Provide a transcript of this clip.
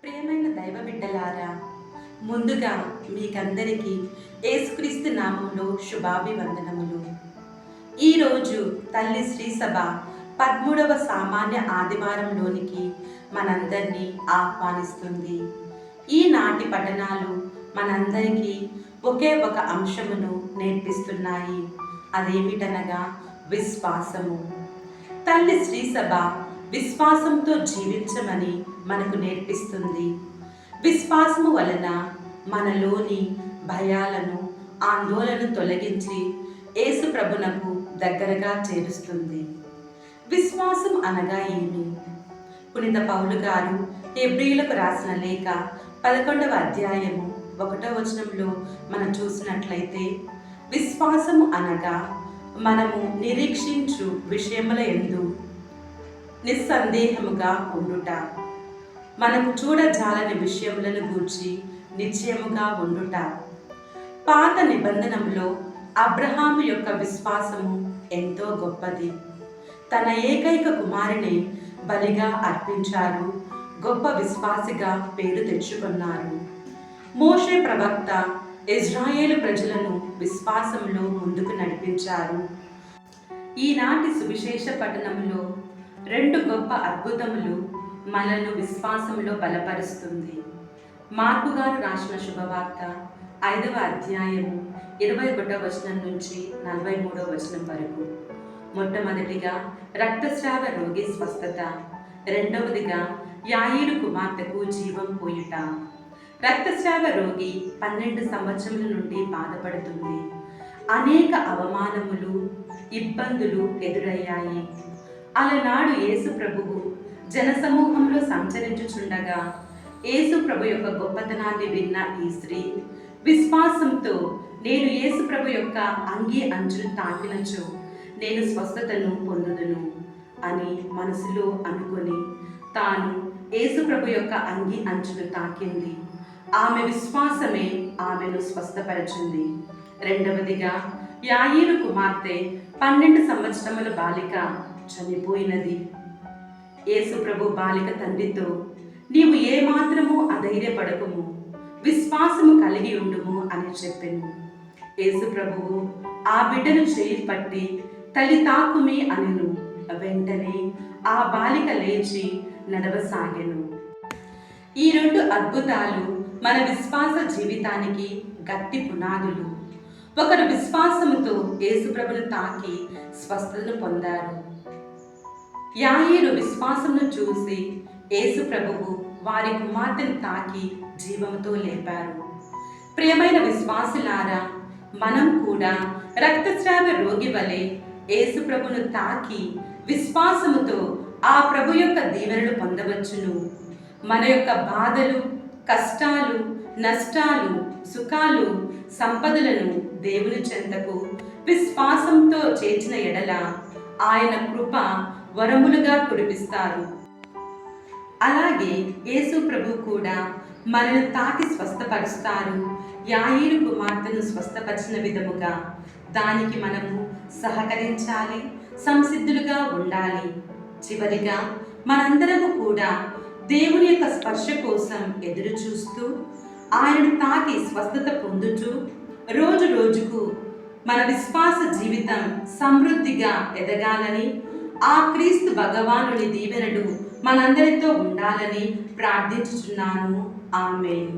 ప్రియమైన దైవ బిడ్డలారా, ముందుగా మీకందరికీ యేసుక్రీస్తు నామంలో శుభాభివందనములు. ఈరోజు తల్లి శ్రీ సభ 13వ సామాన్య ఆదివారంలోనికి మనందరినీ ఆహ్వానిస్తుంది. ఈనాటి పఠనాలు మనందరికీ ఒకే ఒక అంశమును నేర్పిస్తున్నాయి. అదేమిటనగా విశ్వాసము. తల్లి శ్రీ సభ విశ్వాసంతో జీవించమని మనకు నేర్పిస్తుంది. విశ్వాసము వలన మనలోని భయాలను, ఆందోళనను తొలగించి యేసు ప్రభునకు దగ్గరగా చేరుస్తుంది. విశ్వాసం అనగా ఏమి? పునీత పౌలు గారు హెబ్రీయులకు రాసిన లేఖ 11వ అధ్యాయము 1వ వచనంలో మనం చూసినట్లయితే, విశ్వాసము అనగా మనము నిరీక్షించు విషయముల యందు నిస్సందేహముగా ఉండుట, మనకు చూడజాలని విషయములను గూర్చి నిశ్చయముగా ఉండుట. పాత నిబంధనలో అబ్రహాము యొక్క విశ్వాసము ఎంతో గొప్పది. తన ఏకైక కుమారుని బలిగా అర్పించారు. గొప్ప విశ్వాసిగా పేరు తెచ్చుకున్నారు. మోషే ప్రవక్త ఇజ్రాయేలు ప్రజలను విశ్వాసంలో ముందుకు నడిపించారు. ఈనాటి సువిశేష పఠనంలో 2 గొప్ప అద్భుతములు మనను విశ్వాసంలో బలపరుస్తుంది. మార్కు గారు రాసిన శుభవార్త 5వ అధ్యాయము 21వ వచనం నుంచి 43వ వచనం వరకు. మొట్టమొదటిగా రక్తస్రావ రోగి స్వస్థత, రెండవదిగా యాయీరు కుమార్తెకు జీవం పోయుట. రక్తస్రావ రోగి 12 సంవత్సరముల నుండి బాధపడుతుంది. అనేక అవమానములు, ఇబ్బందులు ఎదురయ్యాయి. అలనాడు యేసు ప్రభువు జనసమూహంలో సంచరించుచుండగా యేసు ప్రభు యొక్క గొప్పతనాన్ని విన్న ఈ స్త్రీ విశ్వాసంతో, నేను యేసు ప్రభు యొక్క అంగీ అంచును తాకినచో నేను స్వస్థతను పొందుదును అని మనసులో అనుకొని తాను యేసు ప్రభు యొక్క అంగీ అంచును తాకింది. ఆమె విశ్వాసమే ఆమెను స్వస్థపరచింది. రెండవదిగా యాయీరు కుమార్తె 12 సంవత్సరముల బాలిక చనిపోయినది. యేసు ప్రభు బాలిక తండ్రితో, నీవు ఏమాత్రము అధైర్యపడకుము, విశ్వాసము కలిగి ఉండుము అని చెప్పెను. యేసు ప్రభువు ఆ బిడ్డను చేయి పట్టి తల్లి తాకుమి అనెను. వెంటనే ఆ బాలిక లేచి నడవసాగెను. ఈ 2 అద్భుతాలు మన విశ్వాస జీవితానికి గట్టి పునాదులు. ఒకరు విశ్వాసముతో యేసు ప్రభును తాకి స్వస్థతను పొందారు. యాయీరు విశ్వాసమును చూసి యేసు ప్రభువు వారి కుమార్తెను తాకి జీవముతో లేపారు. ప్రియమైన విశ్వాసులారా, మనం కూడా రక్తస్రావ రోగి వలె యేసు ప్రభును తాకి విశ్వాసముతో ఆ ప్రభు యొక్క దీవెనలు పొందవచ్చును. మన యొక్క బాధలు, కష్టాలు, నష్టాలు, సుఖాలు, సంపదలను దేవుని చెంతకు విశ్వాసంతో చేర్చిన ఎడల ఆయన కృప వరములుగా కురిపిస్తారు. అలాగే యేసు ప్రభు కూడా మనను తాకి స్వస్థపరుస్తారు. యాయీరు కుమార్తెను స్వస్థపరిచిన విధముగా దానికి మనము సహకరించాలి, సంసిద్ధులుగా ఉండాలి. చివరిగా మనందరము కూడా దేవుని యొక్క స్పర్శ కోసం ఎదురు చూస్తూ ఆయనను తాకి స్వస్థత పొందుతూ రోజు రోజుకు మన విశ్వాస జీవితం సమృద్ధిగా ఎదగాలని, ఆ క్రీస్తు భగవానుని దీవెనలు మనందరితో ఉండాలని ప్రార్థించుచున్నాను. ఆమేన్.